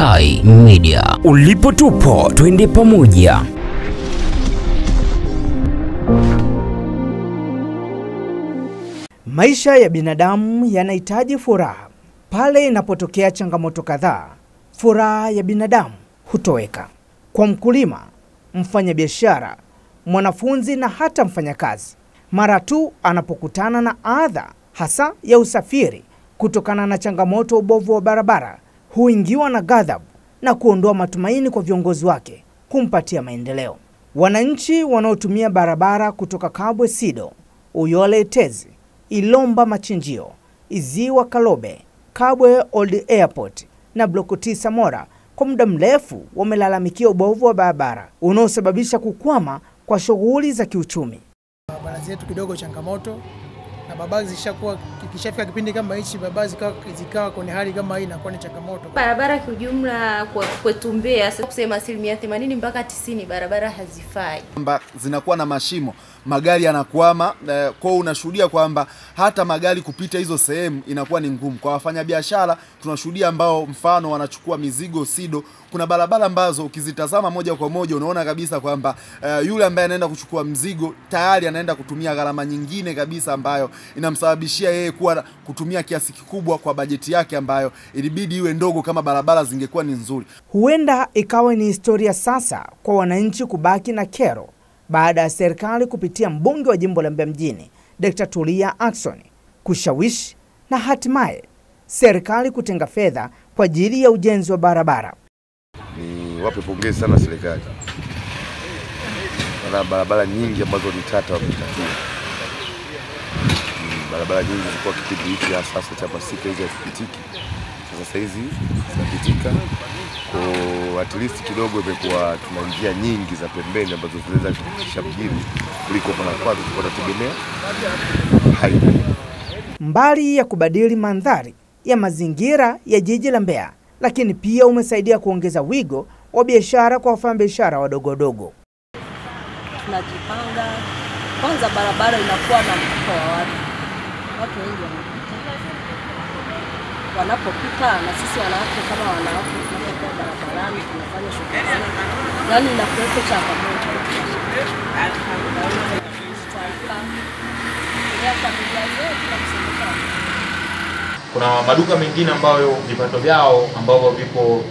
Tai Media. Ulipo tupo, twende pamoja. Maisha ya binadamu yanahitaji furaha. Pale inapotokea changamoto kadhaa, furaha ya binadamu hutoweka. Kwa mkulima, mfanyabiashara, mwanafunzi na hata mfanyakazi, mara tu anapokutana na adha hasa ya usafiri kutokana na changamoto ubovu wa barabara, huingiwa na ghadhabu na kuondoa matumaini kwa viongozi wake kumpatia maendeleo. Wananchi wanaotumia barabara kutoka Kabwe Sido, Uyole Tezi, Ilomba Machinjio, Iziwa Kalobe, Kabwe Old Airport na Block 9 Samora kwa muda mrefu wamelalamikia ubovu wa barabara unaosababisha kukwama kwa shughuli za kiuchumi. Barabara zetu kidogo changamoto, na barabara zishakuwa kishafika kipindi kama hichi barabara zikawa kwenye hali kama hii, inakuwa ni changamoto. Barabara kwa ujumla kwetu Mbeya kusema 80% mpaka 90% barabara hazifai. Zinakuwa na mashimo, magari yanakwama, kwa unashuhudia kwamba hata magari kupita hizo sehemu inakuwa ni ngumu. Kwa wafanyabiashara tunashuhudia ambao mfano wanachukua mizigo Sido, kuna barabara ambazo ukizitazama moja kwa moja unaona kabisa kwamba yule ambaye anaenda kuchukua mzigo tayari anaenda kutumia gharama nyingine kabisa ambayo inamsababishia yeye kutumia kiasi kikubwa kwa bajeti yake ambayo ilibidi iwe ndogo kama barabara zingekuwa ni nzuri. Huenda ikawa ni historia sasa kwa wananchi kubaki na kero baada ya serikali kupitia mbunge wa jimbo la Mbeya mjini Dr. Tulia Ackson kushawishi na hatimaye serikali kutenga fedha kwa ajili ya ujenzi wa barabara. Ni wape pongezi sana serikali. Kuna barabara nyingi ambazo ni tata wametatua. Barabara nyingi zilikuwa kipindi hiki sasa cha masika hizi hazipitiki. Sasa hizi zinapitika. Kwa at least kidogo imekuwa tuna njia nyingi za pembeni ambazo zinaweza kufikisha mjini kuliko kuna kwanza tunategemea highway. Mbali ya kubadili mandhari ya mazingira ya jiji la Mbeya, lakini pia umesaidia kuongeza wigo wa biashara kwa wafanyabiashara wadogo wadogo. Tunajipanga kwanza, barabara inakuwa na mvuto wa watu wengi wanapopita, na sisi wanawake kama wanawake tunapokuwa barabarani tunafanya shughuli zetu, yani inakuwepo changamoto. Kuna maduka mengine ambayo vipato vyao ambavyo vipo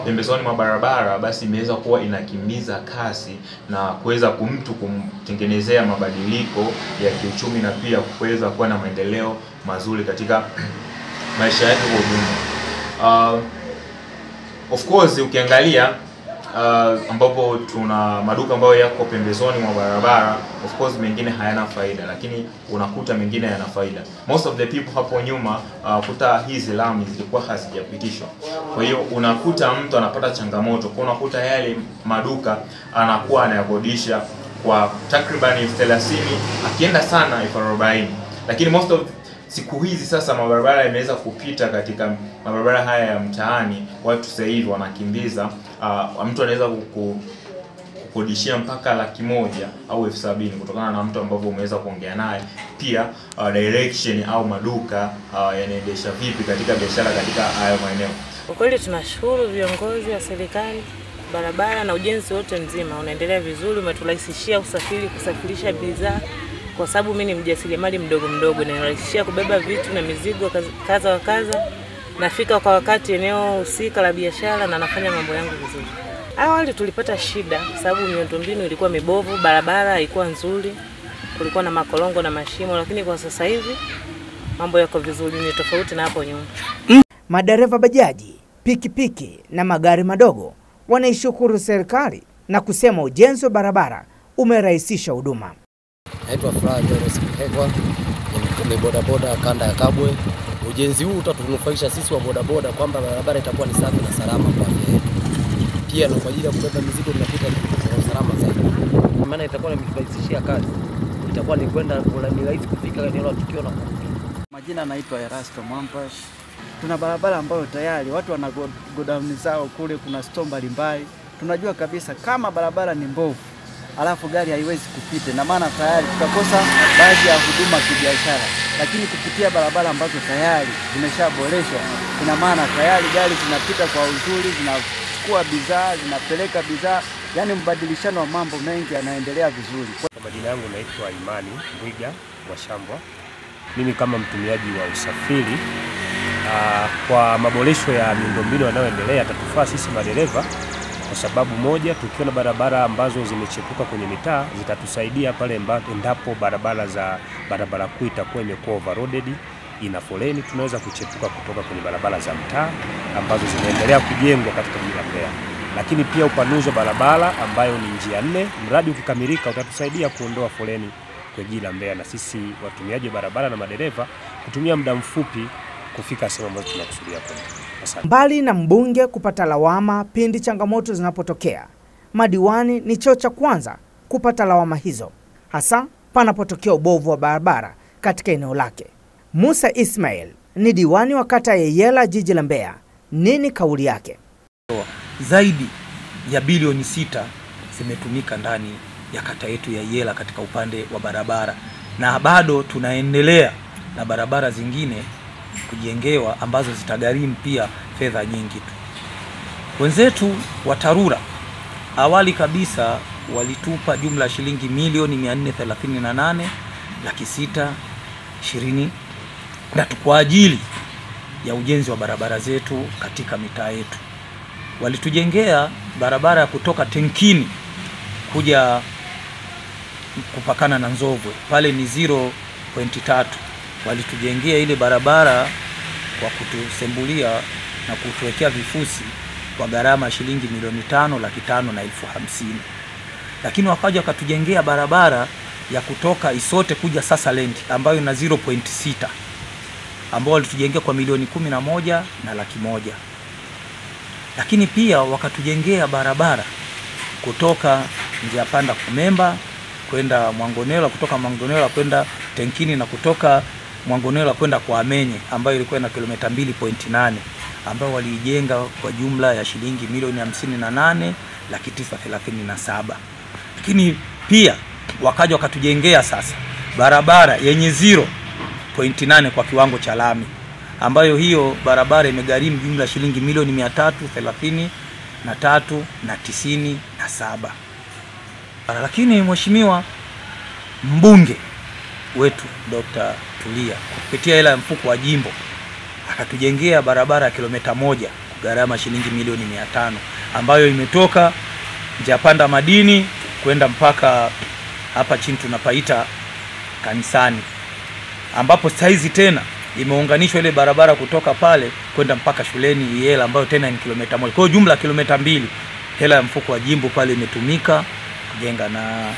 pembezoni mwa barabara, basi imeweza kuwa inakimbiza kasi na kuweza mtu kumtengenezea mabadiliko ya kiuchumi na pia kuweza kuwa na maendeleo mazuri katika maisha yake kwa ujumla. Of course ukiangalia ambapo tuna maduka ambayo yako pembezoni mwa barabara, of course mengine hayana faida, lakini unakuta mengine yana faida. Most of the people hapo nyuma kuta hizi lami zilikuwa hazijapitishwa. Kwa hiyo unakuta mtu anapata changamoto, kwa unakuta yale maduka anakuwa anayakodisha kwa takriban 30,000, akienda sana 40,000. Lakini most of siku hizi sasa mabarabara yameweza kupita katika mabarabara haya ya mtaani, watu sasa hivi wanakimbiza, mtu anaweza kukodishia mpaka 100,000 au 70,000 kutokana na mtu ambavyo umeweza kuongea naye. Pia direction au maduka yanaendesha vipi katika biashara katika hayo maeneo. Kwa kweli tunashukuru viongozi wa serikali, barabara na ujenzi wote mzima unaendelea vizuri, umeturahisishia usafiri, kusafirisha bidhaa. Kwa sababu mimi ni mjasiriamali mdogo, inanirahisishia kubeba vitu na mizigo kaza wa kaza. Nafika kwa wakati eneo husika la biashara na nafanya mambo yangu vizuri. Awali tulipata shida sababu miundombinu ilikuwa mibovu, barabara haikuwa nzuri, kulikuwa na makolongo na mashimo, lakini kwa sasa hivi mambo yako vizuri, ni tofauti na hapo nyuma. Madereva bajaji, pikipiki na magari madogo wanaishukuru serikali na kusema ujenzi wa barabara umerahisisha huduma. Naitwa Furaha Jones Kihegwa, ni bodaboda kanda ya Kabwe. Ujenzi huu utatunufaisha sisi wa bodaboda kwamba barabara itakuwa ni safi na salama kwa afya yetu. Pia na kwa ajili ya kubeba mizigo tunapita kwa usalama zaidi. Maana itakuwa inamrahisishia kazi. Itakuwa ni kwenda ni rahisi kufika eneo la tukio na kurudi. Majina naitwa Erasto Mwampash. Tuna barabara ambayo tayari watu wana godown zao kule, kuna store mbalimbali. Tunajua kabisa kama barabara ni mbovu alafu gari haiwezi kupita, na maana tayari tutakosa baadhi ya huduma kibiashara. lakini kupitia barabara ambazo tayari zimeshaboreshwa, ina maana tayari gari zinapita kwa uzuri, zinachukua bidhaa, zinapeleka bidhaa, yani mbadilishano wa mambo mengi yanaendelea vizuri. Kwa majina yangu naitwa Imani Mwiga wa Shambwa. Mimi kama mtumiaji wa usafiri, kwa maboresho ya miundombinu yanayoendelea yatatufaa sisi madereva, kwa sababu moja, tukiona barabara ambazo zimechepuka kwenye mitaa zitatusaidia pale endapo barabara kuu itakuwa imekuwa overloaded, ina foleni, tunaweza kuchepuka kutoka kwenye barabara za mtaa ambazo zinaendelea kujengwa katika jiji la Mbeya. Lakini pia upanuzi wa barabara ambayo ni njia 4, mradi ukikamilika utatusaidia kuondoa foleni kwa jiji la Mbeya, na sisi watumiaji wa barabara na madereva kutumia muda mfupi kufika sehemu ambazo tunakusudia kwenda. Mbali na mbunge kupata lawama pindi changamoto zinapotokea, madiwani ni cheo cha kwanza kupata lawama hizo, hasa panapotokea ubovu wa barabara katika eneo lake. Musa Ismail ni diwani wa kata ya Yela, jiji la Mbeya. Nini kauli yake? Zaidi ya bilioni 6 zimetumika ndani ya kata yetu ya Yela katika upande wa barabara, na bado tunaendelea na barabara zingine kujengewa ambazo zitagharimu pia fedha nyingi tu. Wenzetu wa TARURA awali kabisa walitupa jumla ya shilingi milioni 438,620 kwa ajili ya ujenzi wa barabara zetu katika mitaa yetu. Walitujengea barabara ya kutoka Tenkini kuja kupakana na Nzovwe, pale ni 0.3. Walitujengea ile barabara kwa kutusembulia na kutuwekea vifusi kwa gharama shilingi milioni 5,550,000. Lakini wakaja wakatujengea barabara ya kutoka Isote kuja Sasaland ambayo na 0.6, ambao walitujengea kwa milioni 11,100,000. Lakini pia wakatujengea barabara kutoka njia panda Kumemba kwenda Mwangonela, kutoka Mwangonela kwenda Tenkini, na kutoka Mwangonela kwenda kwa Amenye ambayo ilikuwa na kilomita 2.8, ambao walijenga kwa jumla ya shilingi milioni 58,937,000. Lakini pia wakaja wakatujengea sasa barabara yenye 0.8 kwa kiwango cha lami, ambayo hiyo barabara imegharimu jumla ya shilingi milioni 333,097. Lakini mheshimiwa mbunge wetu Dr. Tulia kupitia hela ya mfuko wa jimbo akatujengea barabara ya kilomita 1 gharama shilingi milioni 500, ambayo imetoka njia panda Madini kwenda mpaka hapa chini tunapaita kanisani, ambapo saizi tena imeunganishwa ile barabara kutoka pale kwenda mpaka shuleni Yela, ambayo tena ni kilomita 1. Kwa hiyo jumla kilomita 2 hela ya mfuko wa jimbo pale imetumika kujenga, na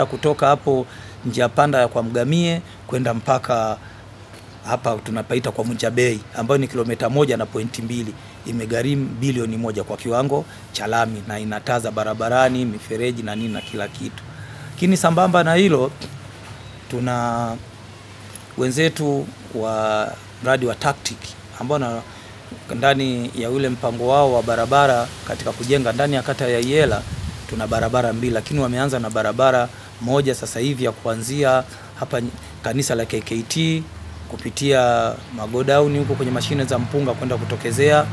kutoka hapo njia panda ya kwa Mgamie kwenda mpaka hapa tunapaita kwa Munjabei, ambayo ni kilomita 1.2, imegharimu bilioni 1 kwa kiwango cha lami, na inataza barabarani, mifereji na nini na kila kitu. Lakini sambamba na hilo, tuna wenzetu wa mradi wa TACTIC ambao ndani ya ule mpango wao wa barabara katika kujenga ndani ya kata ya Yela tuna barabara 2, lakini wameanza na barabara moja sasa hivi ya kuanzia hapa kanisa la KKT kupitia magodown huko kwenye mashine za mpunga kwenda kutokezea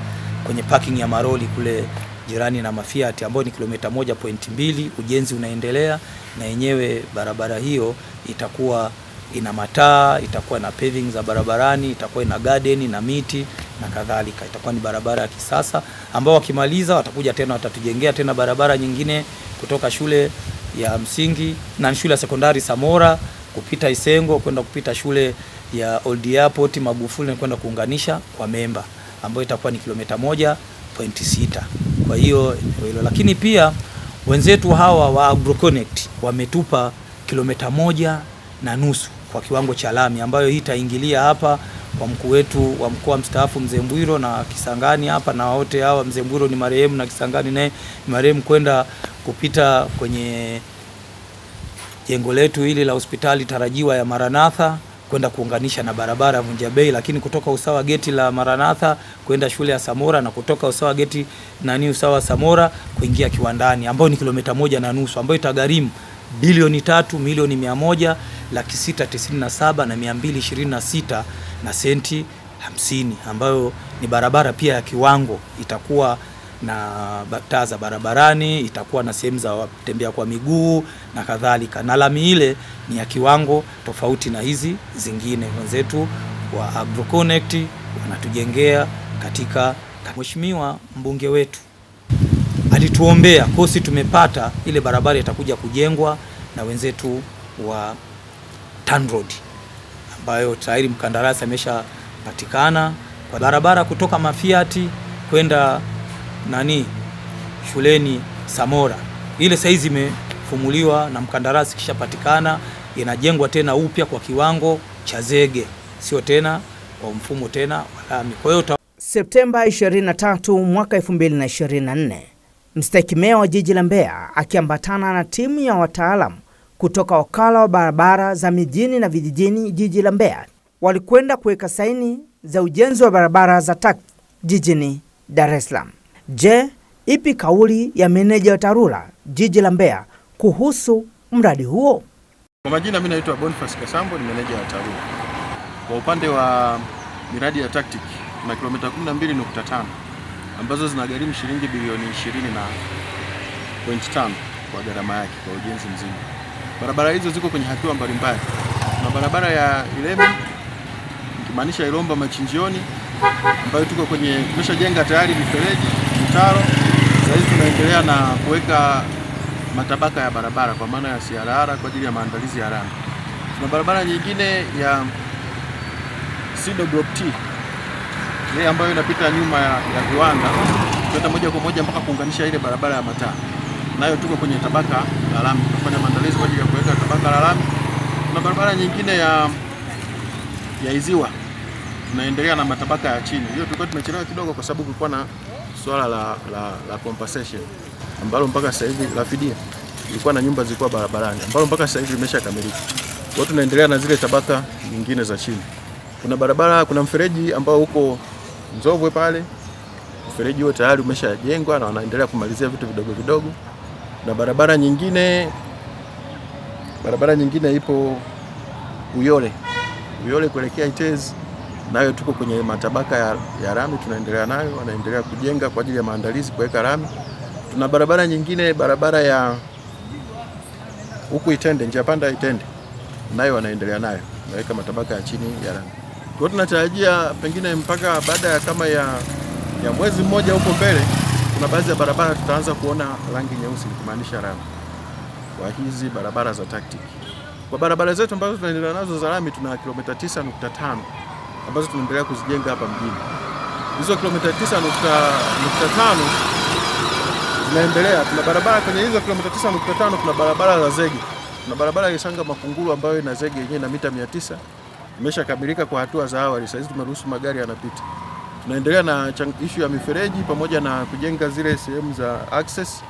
kwenye parking ya Maroli kule jirani na Mafiat, ambayo ni kilomita 1.2. Ujenzi unaendelea, na yenyewe barabara hiyo itakuwa ina mataa, itakuwa na paving za barabarani, itakuwa ina garden na miti na kadhalika. Itakuwa ni barabara ya kisasa ambao wakimaliza watakuja tena watatujengea tena barabara nyingine kutoka shule ya msingi na shule ya sekondari Samora kupita Isengo kwenda kupita shule ya Old Airport Magufuli na kwenda kuunganisha kwa Memba, ambayo itakuwa ni kilomita 1.6. Kwa hiyo hilo, lakini pia wenzetu hawa wa AgroConnect wametupa kilomita 1.5 kwa kiwango cha lami, ambayo hii itaingilia hapa kwa mkuu wetu wa mkoa mstaafu Mzee Mbwiro na Kisangani hapa, na wote hawa Mzee Mbwiro ni marehemu na Kisangani naye ni marehemu, kwenda kupita kwenye jengo letu hili la hospitali tarajiwa ya Maranatha kwenda kuunganisha na barabara ya Vunjabei, lakini kutoka usawa geti la Maranatha kwenda shule ya Samora, na kutoka usawa geti usawa Samora kuingia kiwandani, ambao ni kilomita 1.5, ambayo itagharimu bilioni 3 milioni 100,697,226 na senti 50, ambayo ni barabara pia ya kiwango. Itakuwa na taa za barabarani, itakuwa na sehemu za watembea kwa miguu na kadhalika, na lami ile ni ya kiwango tofauti na hizi zingine. Wenzetu wa AgroConnect wanatujengea katika. Mheshimiwa mbunge wetu alituombea, kosi tumepata, ile barabara itakuja kujengwa na wenzetu wa TANROADS, ambayo tayari mkandarasi ameshapatikana kwa barabara kutoka Mafiati kwenda shuleni Samora. Ile saizi imefumuliwa na mkandarasi kishapatikana, inajengwa tena upya kwa kiwango cha zege, sio tena kwa mfumo tena wa lami. Kwa hiyo Septemba 23 mwaka 2024, mstahiki meya wa jiji la Mbeya akiambatana na timu ya wataalamu kutoka wakala wa barabara za mijini na vijijini jiji la Mbeya walikwenda kuweka saini za ujenzi wa barabara za TACT jijini Dar es Salaam. Je, ipi kauli ya meneja wa TARURA jiji la Mbeya kuhusu mradi huo? Kwa majina mimi naitwa Boniface Kasambo, ni meneja wa TARURA. Kwa upande wa miradi ya TACT na kilomita 12.5 ambazo zinagharimu shilingi bilioni 20.5 kwa gharama yake kwa ujenzi mzima. Barabara hizo ziko kwenye hatua mbalimbali. Na barabara ya Ilemi ikimaanisha Ilomba Machinjioni, ambayo tuko tumeshajenga tayari mifereji, mitaro. Sasa hivi tunaendelea na kuweka matabaka ya barabara kwa maana ya CRR kwa ajili ya maandalizi ya lami. Tuna barabara nyingine ya Sido Block T, ile ambayo inapita nyuma ya viwanda kwenda moja kwa moja mpaka kuunganisha ile barabara ya mataa. Nayo tuko kwenye tabaka la lami, tunafanya maandalizi kwa ajili ya kuweka tabaka la lami. Kuna barabara nyingine ya Iziwa, tunaendelea na matabaka ya chini. Hiyo tulikuwa tumechelewa kidogo kwa sababu kulikuwa na swala la compensation ambalo mpaka sasa hivi la fidia. Ilikuwa na nyumba zilikuwa barabarani ambalo mpaka sasa hivi limeshakamilika. Kwa hiyo tunaendelea na zile tabaka nyingine za chini. Kuna mfereji ambao uko Nzovwe pale. Mfereji huo tayari umeshajengwa na wanaendelea kumalizia vitu vidogo vidogo. Na barabara nyingine ipo Uyole kuelekea Itezi, nayo tuko kwenye matabaka ya lami, tunaendelea nayo, wanaendelea kujenga kwa ajili ya maandalizi kuweka lami. Tuna barabara nyingine, barabara ya huku Itende, njia panda Itende, nayo wanaendelea nayo, naweka matabaka ya chini ya lami. Kwa hiyo tunatarajia pengine mpaka baada ya kama ya mwezi mmoja huko mbele, kuna baadhi ya barabara tutaanza kuona rangi nyeusi, ikimaanisha lami kwa hizi barabara za TACT. Kwa barabara zetu ambazo tunaendelea nazo za lami, tuna kilomita 9.5 ambazo tunaendelea kuzijenga hapa mjini. Hizo kilomita 9.5 zinaendelea. Tuna barabara kwenye hizo kilomita 9.5, kuna barabara za zege. Kuna barabara ya Isanga Makunguru ambayo ina zege yenyewe na mita 900. Imeshakamilika kwa hatua za awali. Sasa hizi tumeruhusu magari yanapita. Tunaendelea na issue ya mifereji pamoja na kujenga zile sehemu za access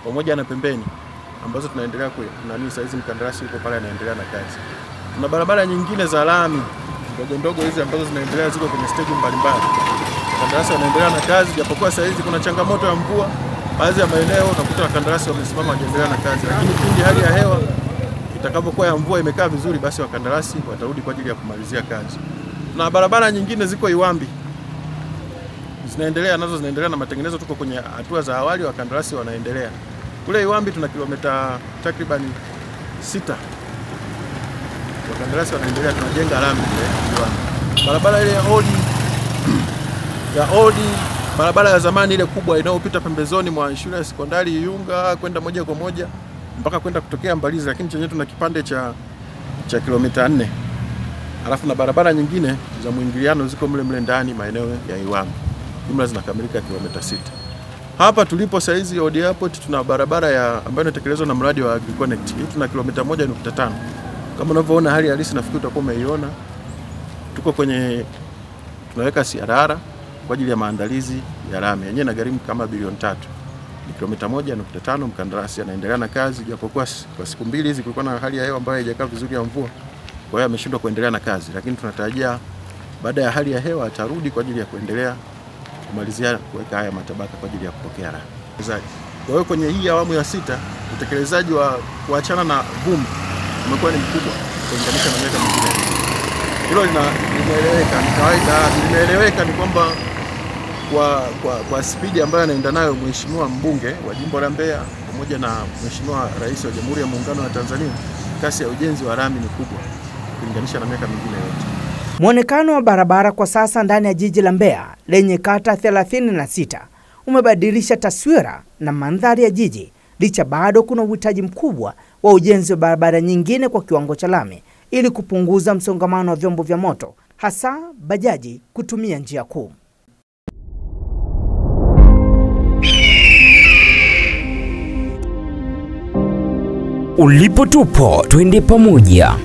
pamoja na pembeni ambazo tunaendelea sasa hizi mkandarasi yuko pale anaendelea na kazi. Tuna barabara nyingine za lami ndogo hizi ambazo zinaendelea, ziko kwenye stage mbalimbali. Mkandarasi anaendelea na kazi, japokuwa sasa hizi kuna changamoto ya mvua. Baadhi ya maeneo utakuta wakandarasi wamesimama wakiendelea na kazi, lakini pindi hali ya hewa itakapokuwa ya mvua imekaa vizuri, basi wakandarasi watarudi kwa ajili ya kumalizia kazi. Na barabara nyingine ziko Iwambi, zinaendelea na matengenezo, tuko kwenye hatua za awali, wakandarasi wanaendelea. Kule Iwambi tuna kilomita takriban 6. Wakandarasi wanaendelea, tunajenga lami kule Iwambi. Barabara ile ya Odi, barabara ya zamani ile kubwa inayopita pembezoni mwa shule ya sekondari Iyunga kwenda moja kwa moja mpaka kwenda kutokea Mbalizi, lakini chenye tuna kipande cha kilomita 4. Alafu na barabara nyingine za mwingiliano ziko mle ndani maeneo ya Iwambi. Jumla zinakamilika kilomita 6. Hapa tulipo saizi Odi Airport tuna barabara ambayo inatekelezwa na mradi wa AgroConnect. Hii tuna kilomita 1.5. Kama unavyoona hali halisi nafikiri utakuwa umeiona. Tunaweka CRR kwa ajili ya maandalizi ya lami. Yenyewe inagharimu kama bilioni 3. Ni kilomita 1.5, mkandarasi anaendelea na kazi, japokuwa kwa siku mbili hizi kulikuwa na hali ya hewa ambayo haijakaa vizuri ya mvua. Kwa hiyo ameshindwa kuendelea na kazi, lakini tunatarajia baada ya hali ya hewa atarudi kwa ajili ya kuendelea kumalizia kuweka haya matabaka kwa ajili ya kupokea lami. Kwa hiyo kwenye hii awamu ya 6 utekelezaji wa kuachana na vumbi umekuwa ni mkubwa kulinganisha na miaka mingine. Hilo linaeleweka, ni kawaida, linaeleweka ni kwamba kwa spidi ambayo anaenda nayo Mheshimiwa mbunge wa jimbo la Mbeya pamoja na Mheshimiwa Rais wa Jamhuri ya Muungano wa Tanzania, kasi ya ujenzi wa lami ni kubwa kulinganisha na miaka mingine yote. Muonekano wa barabara kwa sasa ndani ya jiji la Mbeya lenye kata 36 umebadilisha taswira na mandhari ya jiji, licha bado kuna uhitaji mkubwa wa ujenzi wa barabara nyingine kwa kiwango cha lami ili kupunguza msongamano wa vyombo vya moto, hasa bajaji kutumia njia kuu. Ulipo tupo, twende pamoja.